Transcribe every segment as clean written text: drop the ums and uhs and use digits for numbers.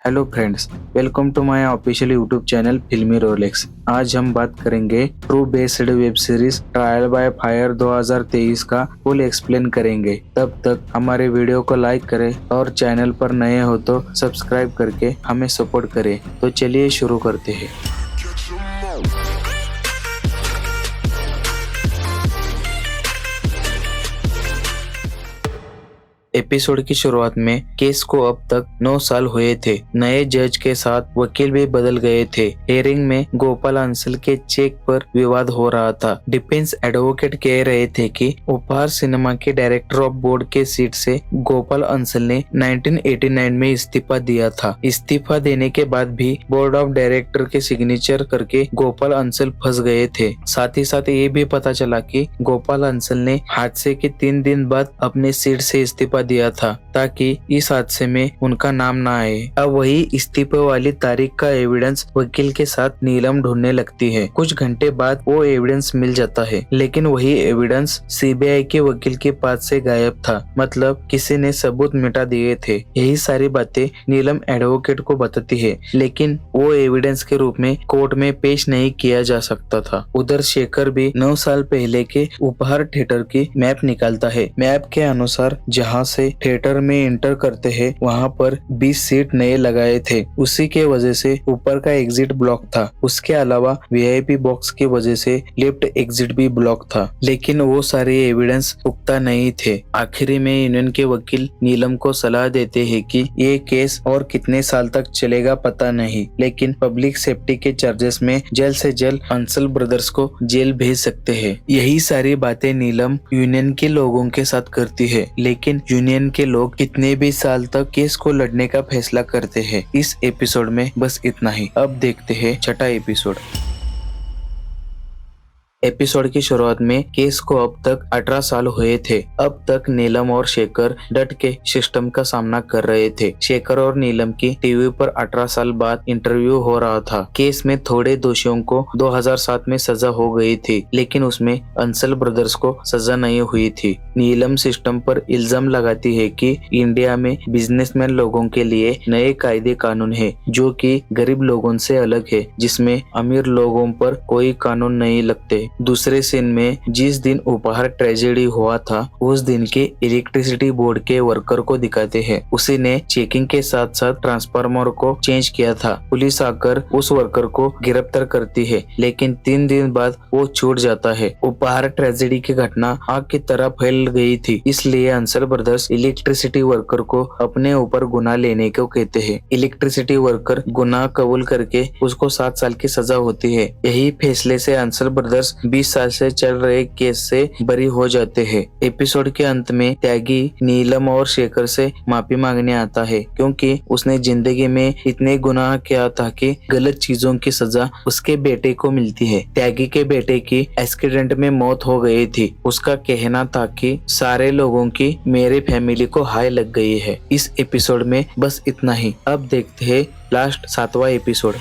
Hello friends, welcome to my official YouTube channel Filmy Rolex. आज हम बात करेंगे true based web series trial by fire 2023 का full explain करेंगे। तब तक हमारे वीडियो को लाइक करें और चैनल पर नए हो तो सब्सक्राइब करके हमें सपोर्ट करें। तो चलिए शुरू करते हैं। एपिसोड की शुरुआत में केस को अब तक 9 साल हुए थे। नए जज के साथ वकील भी बदल गए थे। हेयरिंग में गोपाल अंसल के चेक पर विवाद हो रहा था। डिफेंस एडवोकेट कह रहे थे कि उपहार सिनेमा के डायरेक्टर ऑफ बोर्ड के सीट से गोपाल अंसल ने 1989 में इस्तीफा दिया था। इस्तीफा देने के बाद भी बोर्ड ऑफ डायरेक्टर के सिग्नेचर करके गोपाल अंसल फंस गए थे। साथ ही साथ ये भी पता चला कि गोपाल अंसल ने हादसे के 3 दिन बाद अपने सीट से इस्तीफा दिया था ताकि इस हादसे में उनका नाम ना आए। अब वही इस्तीफे वाली तारीख का एविडेंस वकील के साथ नीलम ढूंढने लगती है। कुछ घंटे बाद वो एविडेंस मिल जाता है, लेकिन वही एविडेंस सीबीआई के वकील के पास से गायब था। मतलब किसी ने सबूत मिटा दिए थे। यही सारी बातें नीलम एडवोकेट को बताती है, लेकिन वो एविडेंस के रूप में कोर्ट में पेश नहीं किया जा सकता था। उधर शेखर भी 9 साल पहले के उपहार थिएटर की मैप निकालता है। मैप के अनुसार जहाँ से थिएटर में एंटर करते हैं वहाँ पर 20 सीट नए लगाए थे। उसी के वजह से ऊपर का एग्जिट ब्लॉक था। उसके अलावा वीआईपी बॉक्स की वजह से लेफ्ट एग्जिट भी ब्लॉक था, लेकिन वो सारे एविडेंस पुख्ता नहीं थे। आखिरी में यूनियन के वकील नीलम को सलाह देते हैं कि ये केस और कितने साल तक चलेगा पता नहीं, लेकिन पब्लिक सेफ्टी के चार्जेस में जल्द से जल्द अंसल ब्रदर्स को जेल भेज सकते हैं। यही सारी बातें नीलम यूनियन के लोगों के साथ करती है, लेकिन यूनियन के लोग कितने भी साल तक केस को लड़ने का फैसला करते हैं। इस एपिसोड में बस इतना ही। अब देखते हैं छठा एपिसोड। एपिसोड की शुरुआत में केस को अब तक 18 साल हुए थे। अब तक नीलम और शेखर डट के सिस्टम का सामना कर रहे थे। शेखर और नीलम की टीवी पर 18 साल बाद इंटरव्यू हो रहा था। केस में थोड़े दोषियों को 2007 में सजा हो गई थी, लेकिन उसमें अंसल ब्रदर्स को सजा नहीं हुई थी। नीलम सिस्टम पर इल्जाम लगाती है कि इंडिया में बिजनेसमैन लोगों के लिए नए कायदे कानून है जो कि गरीब लोगों से अलग है, जिसमें अमीर लोगों पर कोई कानून नहीं लगते। दूसरे सीन में जिस दिन उपहार ट्रेजेडी हुआ था उस दिन के इलेक्ट्रिसिटी बोर्ड के वर्कर को दिखाते हैं। उसी ने चेकिंग के साथ साथ ट्रांसफार्मर को चेंज किया था। पुलिस आकर उस वर्कर को गिरफ्तार करती है, लेकिन 3 दिन बाद वो छूट जाता है। उपहार ट्रेजेडी की घटना आग की तरह फैल गई थी, इसलिए अंसल ब्रदर्स इलेक्ट्रिसिटी वर्कर को अपने ऊपर गुनाह लेने को कहते हैं। इलेक्ट्रिसिटी वर्कर गुनाह कबूल करके उसको 7 साल की सजा होती है। यही फैसले से अंसल ब्रदर्स 20 साल से चल रहे केस से बरी हो जाते हैं। एपिसोड के अंत में त्यागी नीलम और शेखर से माफी मांगने आता है, क्योंकि उसने जिंदगी में इतने गुनाह किया था कि गलत चीजों की सजा उसके बेटे को मिलती है। त्यागी के बेटे की एक्सीडेंट में मौत हो गई थी। उसका कहना था कि सारे लोगों की मेरे फैमिली को हाय लग गई है। इस एपिसोड में बस इतना ही। अब देखते हैं लास्ट 7वां एपिसोड।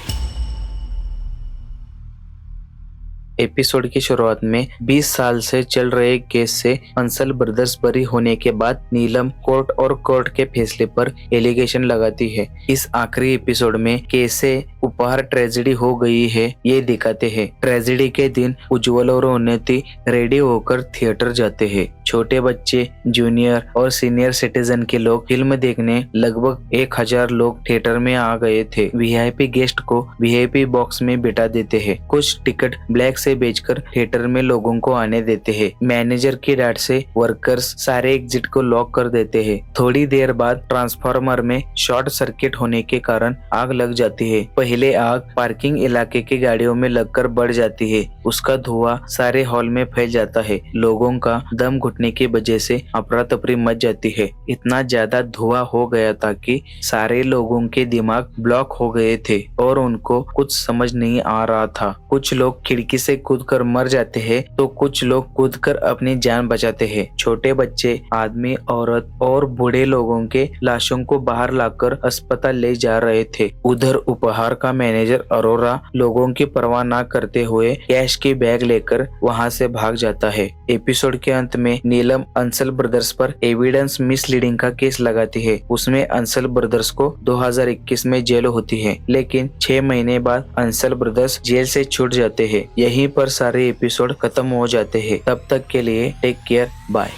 एपिसोड की शुरुआत में 20 साल से चल रहे केस से अंसल ब्रदर्स बरी होने के बाद नीलम कोर्ट और कोर्ट के फैसले पर एलिगेशन लगाती है। इस आखिरी एपिसोड में कैसे उपहार ट्रेजेडी हो गई है ये दिखाते हैं। ट्रेजेडी के दिन उज्जवल और उन्नति रेडी होकर थिएटर जाते हैं। छोटे बच्चे, जूनियर और सीनियर सिटीजन के लोग फिल्म देखने लगभग 1000 लोग थिएटर में आ गए थे। वीआईपी गेस्ट को वीआईपी बॉक्स में बिठा देते हैं। कुछ टिकट ब्लैक से बेचकर थिएटर में लोगों को आने देते हैं। मैनेजर की डांट से वर्कर्स सारे एग्जिट को लॉक कर देते हैं। थोड़ी देर बाद ट्रांसफार्मर में शॉर्ट सर्किट होने के कारण आग लग जाती है। पहले आग पार्किंग इलाके की गाड़ियों में लगकर बढ़ जाती है। उसका धुआं सारे हॉल में फैल जाता है। लोगों का दम घुटने की वजह से अफरा तफरी मच जाती है। इतना ज्यादा धुआं हो गया था कि सारे लोगों के दिमाग ब्लॉक हो गए थे और उनको कुछ समझ नहीं आ रहा था। कुछ लोग खिड़की से कूदकर मर जाते हैं तो कुछ लोग कूदकर अपनी जान बचाते हैं। छोटे बच्चे, आदमी, औरत और बूढ़े लोगों के लाशों को बाहर लाकर अस्पताल ले जा रहे थे। उधर उपहार का मैनेजर अरोरा लोगों की परवाह न करते हुए कैश की बैग लेकर वहां से भाग जाता है। एपिसोड के अंत में नीलम अंसल ब्रदर्स पर एविडेंस मिसलीडिंग का केस लगाती है। उसमें अंसल ब्रदर्स को 2021 में जेल होती है, लेकिन 6 महीने बाद अंसल ब्रदर्स जेल से छूट जाते हैं। यहीं पर सारे एपिसोड खत्म हो जाते हैं। तब तक के लिए टेक केयर, बाय।